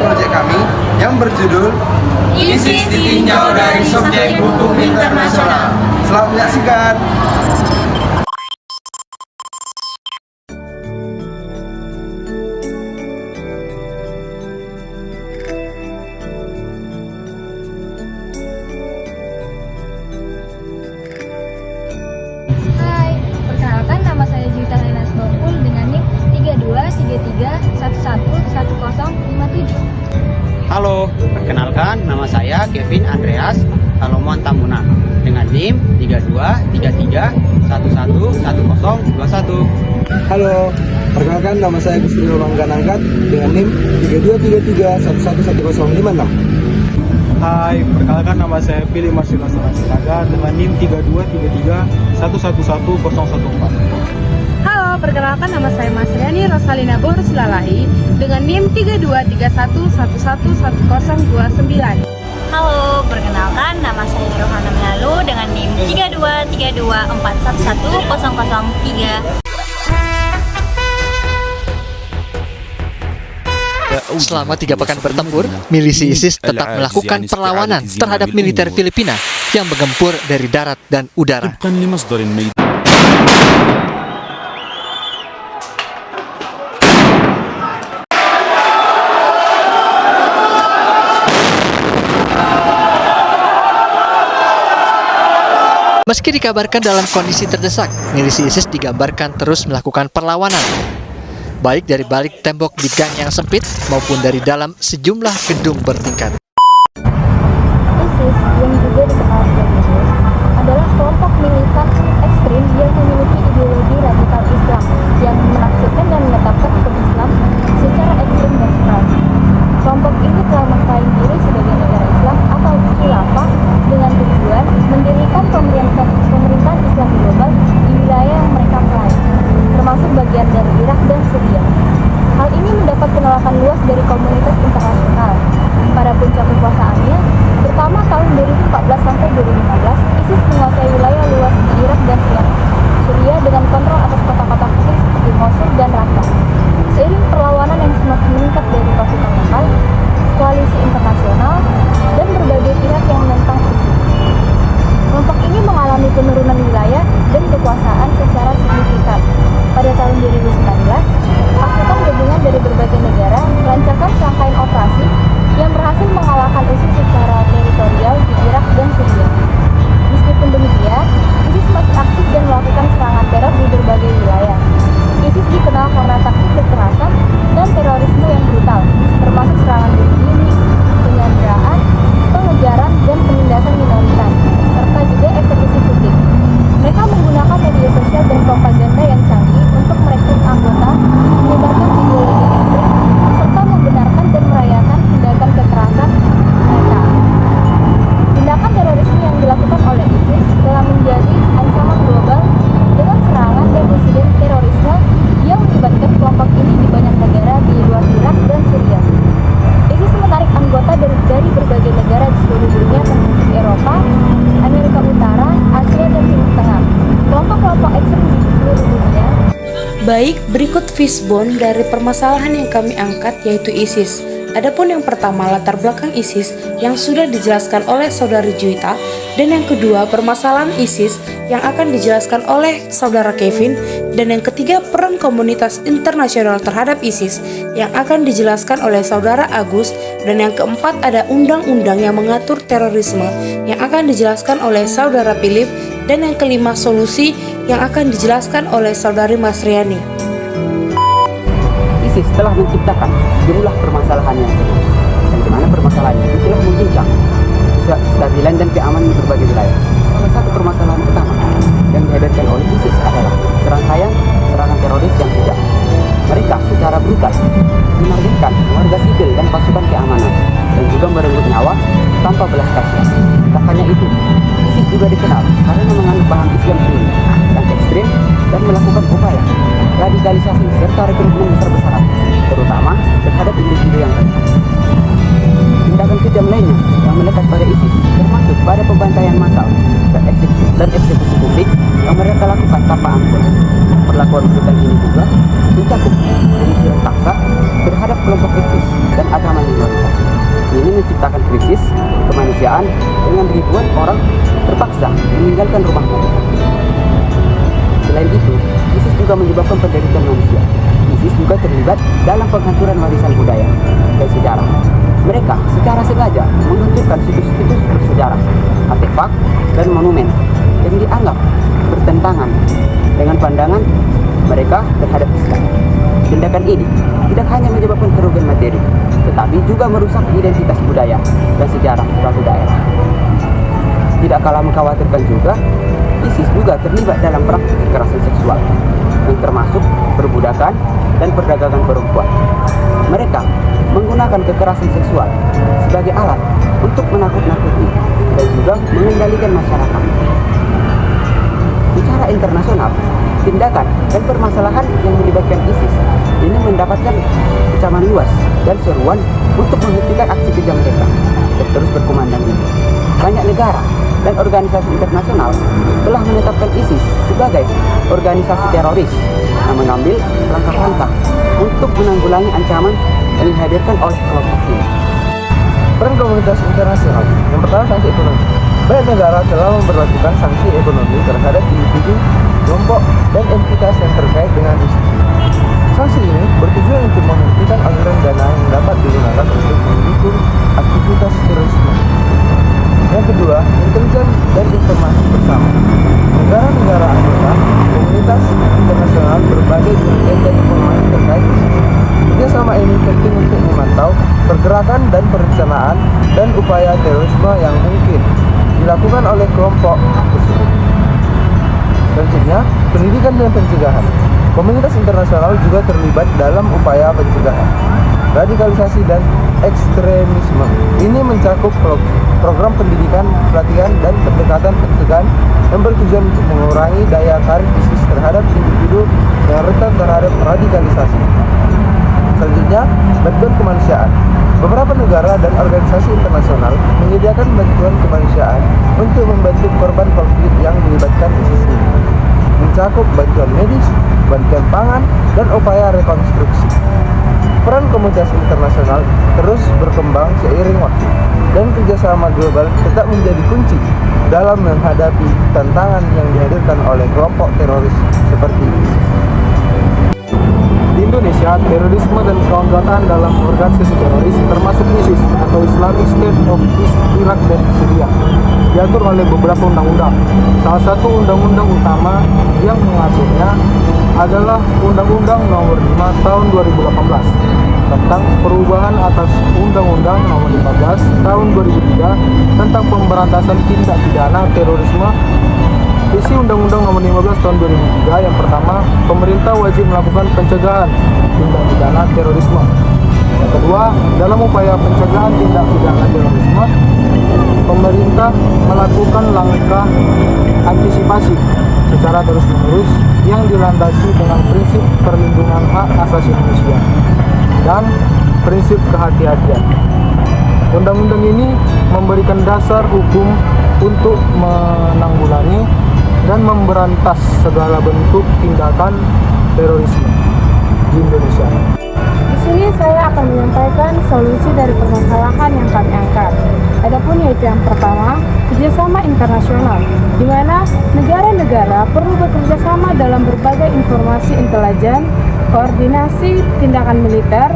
proyek kami yang berjudul ISIS ditinjau dari subjek hukum internasional. Selamat menyaksikan. Hai, perkenalkan nama saya Juwita Lena Sbongkul dengan NIM 3233111057. Halo, perkenalkan nama saya Kevin Andreas Salomon Tamuna dengan NIM 3233111021. Halo, perkenalkan nama saya Gusti Romanggan Angkat dengan NIM 3233111056. Hai, perkenalkan nama saya Pilih Masila Siraga dengan NIM 3233111014. Halo, perkenalkan nama saya Masriani Rosalina Borsilalahi dengan NIM 3231111029. Halo, perkenalkan nama saya Rohana Melalu dengan NIM 3232411003. Selama 3 pekan bertempur, milisi ISIS tetap melakukan perlawanan terhadap militer Filipina yang menggempur dari darat dan udara. Meski dikabarkan dalam kondisi terdesak, milisi ISIS digambarkan terus melakukan perlawanan, baik dari balik tembok di gang yang sempit maupun dari dalam sejumlah gedung bertingkat. ISIS yang juga dikenal sebagai ISIS adalah kelompok militan ekstrim yang memiliki ideologi radikal Islam yang menafsirkan dan menetapkan hukum Islam secara ekstrim dan keras. Kelompok ini telah mengklaim diri sebagai negara Islam atau khilafah dengan tujuan mendirikan pemerintahan Islam global di wilayah yang mereka klaim, termasuk bagian dari Irak dan Syria. Hal ini mendapat penolakan luas dari komunitas internasional. Pada puncak kekuasaannya, pertama tahun 2014 sampai 2015, ISIS menguasai wilayah luas di Irak dan Syria dengan kontrol atas kota-kota penting seperti Mosul dan Raqqa. Seiring perlawanan yang semakin meningkat dari pasukan lokal, koalisi internasional, dan berbagai pihak yang menentang ISIS, kelompok ini mengalami penurunan wilayah dan kekuasaan secara signifikan. Pada tahun 2019, pasukan gabungan dari berbagai negara melancarkan serangkaian operasi yang berhasil mengalahkan ISIS secara teritorial di Irak dan Syria. Meskipun demikian, ISIS masih aktif dan melakukan serangan teror di berbagai wilayah. ISIS dikenal karena taktik kekerasan dan terorisme yang brutal, termasuk serangan bunuh diri, penyanderaan, pengejaran, dan penindasan minoritas, serta juga eksekusi publik. Mereka menggunakan media sosial dan propaganda yang canggih untuk merekrut anggota, menyebarkan ideologi ekstrim, serta membenarkan dan merayakan tindakan kekerasan mereka. Tindakan terorisme yang dilakukan oleh ISIS telah menjadi ancaman global dengan serangan dan insiden terorisme yang melibatkan kelompok ini di banyak negara di luar Irak dan Syria. ISIS menarik anggota dari berbagai negara di seluruh dunia termasuk Eropa, Amerika Utara, Asia, dan Timur Tengah. Kelompok-kelompok ekstrem di seluruh dunia. Baik, berikut fishbone dari permasalahan yang kami angkat yaitu ISIS. Adapun yang pertama latar belakang ISIS yang sudah dijelaskan oleh saudari Juwita, dan yang kedua permasalahan ISIS yang akan dijelaskan oleh saudara Kevin, dan yang ketiga peran komunitas internasional terhadap ISIS yang akan dijelaskan oleh saudara Agus, dan yang keempat ada undang-undang yang mengatur terorisme yang akan dijelaskan oleh saudara Philip, dan yang kelima solusi yang akan dijelaskan oleh saudari Masriani. ISIS telah menciptakan sejumlah permasalahan yang serius, dan di mana permasalahan itu telah mengguncang kestabilan dan keamanan di berbagai wilayah. Salah satu permasalahan utama yang dihadapi oleh ISIS adalah serangkaian serangan teroris yang kejam. Mereka secara brutal menargetkan warga sipil dan pasukan keamanan, dan juga merenggut nyawa tanpa belas kasihan. Tak hanya itu, ISIS juga dikenal karena menganut paham Islam Sunni yang ekstrim dan melakukan upaya radikalisasi serta rekrutmen besar-besaran, terutama terhadap individu yang rentan. Tindakan kejam lainnya yang melekat pada ISIS termasuk pada pembantaian massal dan eksekusi publik yang mereka lakukan tanpa ampun. Perlakuan brutal ini juga mencakup penyisiran paksa terhadap kelompok etnis dan agama minoritas. menciptakan krisis kemanusiaan dengan ribuan orang terpaksa meninggalkan rumah mereka. Selain itu, ISIS juga menyebabkan penderitaan manusia. ISIS juga terlibat dalam penghancuran warisan budaya dan sejarah. Mereka secara sengaja menghancurkan situs-situs bersejarah, artefak, dan monumen yang dianggap bertentangan dengan pandangan mereka terhadap Islam. Tindakan ini tidak hanya menyebabkan kerugian materi, tetapi juga merusak identitas budaya dan sejarah suatu daerah. Tidak kalah mengkhawatirkan juga, ISIS juga terlibat dalam praktik kekerasan seksual, yang termasuk perbudakan dan perdagangan perempuan. Mereka menggunakan kekerasan seksual sebagai alat untuk menakut-nakuti dan juga mengendalikan masyarakat. Secara internasional, tindakan dan permasalahan yang melibatkan ISIS ini mendapatkan kecaman luas dan seruan untuk menghentikan aksi kejam mereka dan terus berkumandang ini. Banyak negara dan organisasi internasional telah menetapkan ISIS sebagai organisasi teroris yang mengambil langkah-langkah untuk menanggulangi ancaman yang dihadirkan oleh kelompok ini. Peran komunitas internasional. Yang pertama, sanksi ekonomi. Banyak negara telah memberlakukan sanksi ekonomi terhadap individu, kelompok, dan entitas yang terkait dengan ISIS. Sanksi ini bertujuan untuk menghentikan aliran dana yang dapat digunakan untuk mendukung aktivitas terorisme. Yang kedua, intelijen dan informasi bersama. Negara-negara anggota komunitas internasional berbagai intelijen dan informasi terkait ISIS. Kerjasama ini penting untuk memantau pergerakan dan perencanaan dan upaya terorisme yang mungkin dilakukan oleh kelompok tersebut. Selanjutnya, pendidikan dan pencegahan. Komunitas internasional juga terlibat dalam upaya pencegahan radikalisasi dan ekstremisme. Ini mencakup program pendidikan, pelatihan, dan pendekatan pencegahan yang bertujuan untuk mengurangi daya tarik ISIS terhadap individu yang rentan terhadap radikalisasi. Selanjutnya, bantuan kemanusiaan. Beberapa negara dan organisasi internasional menyediakan bantuan kemanusiaan untuk membantu korban konflik yang melibatkan ISIS ini. Mencakup bantuan medis, bantuan pangan, dan upaya rekonstruksi. Peran komunitas internasional terus berkembang seiring waktu, dan kerjasama global tetap menjadi kunci dalam menghadapi tantangan yang dihadirkan oleh kelompok teroris seperti ISIS. Di Indonesia, terorisme dan keanggotaan dalam organisasi teroris termasuk ISIS atau Islamic State of East Iraq dan Syria diatur oleh beberapa undang-undang. Salah satu undang-undang utama yang mengaturnya adalah Undang-Undang Nomor 5 Tahun 2018 tentang perubahan atas Undang-Undang Nomor 15 Tahun 2003 tentang pemberantasan tindak pidana terorisme. Isi Undang-Undang Nomor 15 Tahun 2003 yang pertama, pemerintah wajib melakukan pencegahan tindak pidana terorisme. Yang kedua, dalam upaya pencegahan tindak pidana terorisme, pemerintah melakukan langkah antisipasi secara terus-menerus yang dilandasi dengan prinsip perlindungan hak asasi manusia dan prinsip kehati-hatian. Undang-undang ini memberikan dasar hukum untuk menanggulangi dan memberantas segala bentuk tindakan terorisme di Indonesia. Di sini saya akan menyampaikan solusi dari permasalahan yang kami angkat. Adapun yaitu yang pertama, kerjasama internasional, di mana negara-negara perlu bekerja sama dalam berbagai informasi intelijen, koordinasi tindakan militer,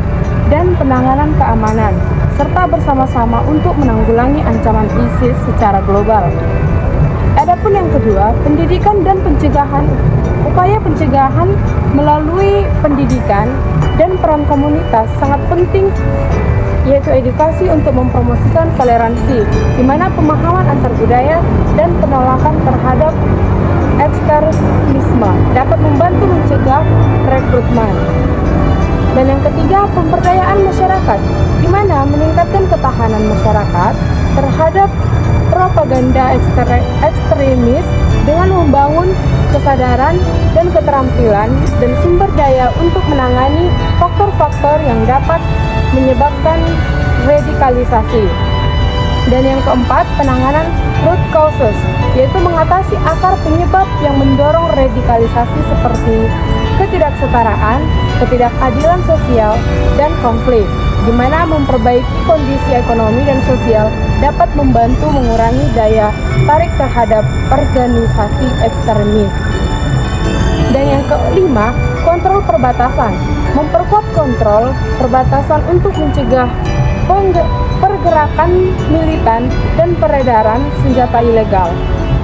dan penanganan keamanan, serta bersama-sama untuk menanggulangi ancaman ISIS secara global. Adapun yang kedua, pendidikan dan pencegahan. Upaya pencegahan melalui pendidikan dan peran komunitas sangat penting, yaitu edukasi untuk mempromosikan toleransi, di mana pemahaman antar budaya dan penolakan terhadap ekstremisme dapat membantu mencegah rekrutmen. Dan yang ketiga, pemberdayaan masyarakat, di mana meningkatkan ketahanan masyarakat terhadap propaganda ekstremis dengan membangun kesadaran dan keterampilan dan sumber daya untuk menangani faktor-faktor yang dapat menyebabkan radikalisasi. Dan yang keempat, penanganan root causes, yaitu mengatasi akar penyebab yang mendorong radikalisasi seperti ketidaksetaraan, ketidakadilan sosial, dan konflik. di mana memperbaiki kondisi ekonomi dan sosial dapat membantu mengurangi daya tarik terhadap organisasi ekstremis. Dan yang kelima, kontrol perbatasan. Memperkuat kontrol perbatasan untuk mencegah pergerakan militan dan peredaran senjata ilegal.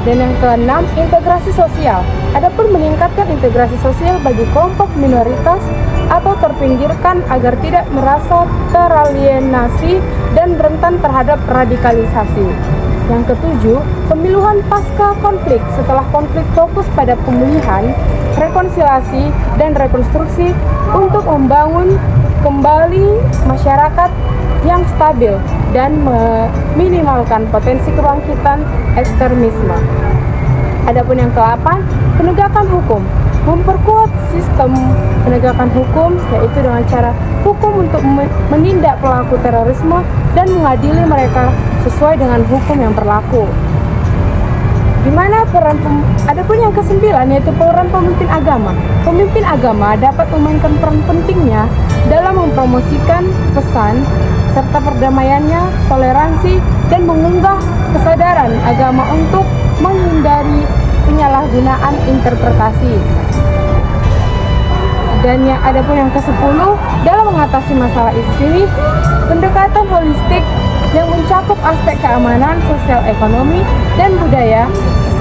Dan yang keenam, integrasi sosial. Adapun meningkatkan integrasi sosial bagi kelompok minoritas atau terpinggirkan agar tidak merasa teralienasi dan rentan terhadap radikalisasi. Yang ketujuh, pemiluhan pasca konflik. Setelah konflik fokus pada pemulihan, rekonsiliasi, dan rekonstruksi untuk membangun kembali masyarakat yang stabil dan meminimalkan potensi kebangkitan ekstremisme. Adapun yang ke-8, penegakan hukum. Memperkuat sistem penegakan hukum, yaitu dengan cara hukum untuk menindak pelaku terorisme dan mengadili mereka sesuai dengan hukum yang berlaku. Di mana adapun yang ke-9 yaitu peran pemimpin agama. Pemimpin agama dapat memainkan peran pentingnya dalam mempromosikan pesan serta perdamaiannya, toleransi, dan mengunggah kesadaran agama untuk menghindari penyalahgunaan interpretasi. Dan adapun yang ke-10, dalam mengatasi masalah ini, pendekatan holistik yang mencakup aspek keamanan, sosial, ekonomi, dan budaya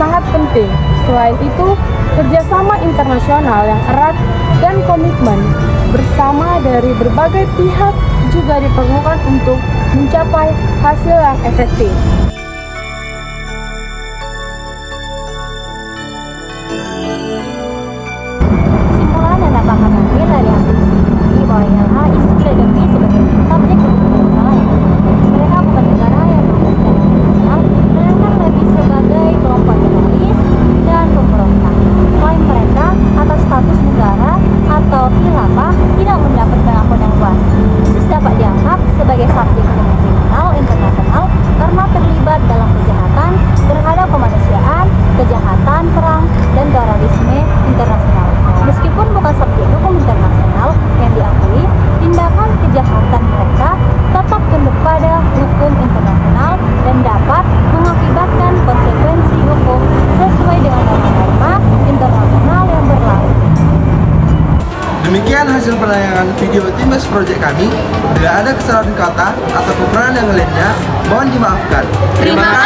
sangat penting. Selain itu, kerjasama internasional yang erat dan komitmen bersama dari berbagai pihak juga diperlukan untuk mencapai hasil yang efektif. Kesimpulan dan dapat kami ambil dari hasil studi bahwa ILH ISIS tidak diakui sebagai subjek hukum internasional. Mereka bukan negara yang mengakui secara internasional, melainkan lebih sebagai kelompok teroris dan pemberontak. Klaim mereka atas status negara atau khilafah tidak mendapat pengakuan yang luas. ISIS dapat dianggap sebagai subjek hukum kriminal internasional karena terlibat dalam kejahatan terhadap kemanusiaan, kejahatan perang, dan terorisme internasional. Meskipun bukan subjek hukum internasional yang diakui, tindakan kejahatan mereka tetap tunduk pada hukum internasional dan dapat mengakibatkan konsekuensi hukum sesuai dengan norma-norma internasional yang berlaku. Demikian hasil penayangan video Timbas Project kami. Bila ada kesalahan kata atau kekurangan yang lainnya, mohon dimaafkan. Terima kasih.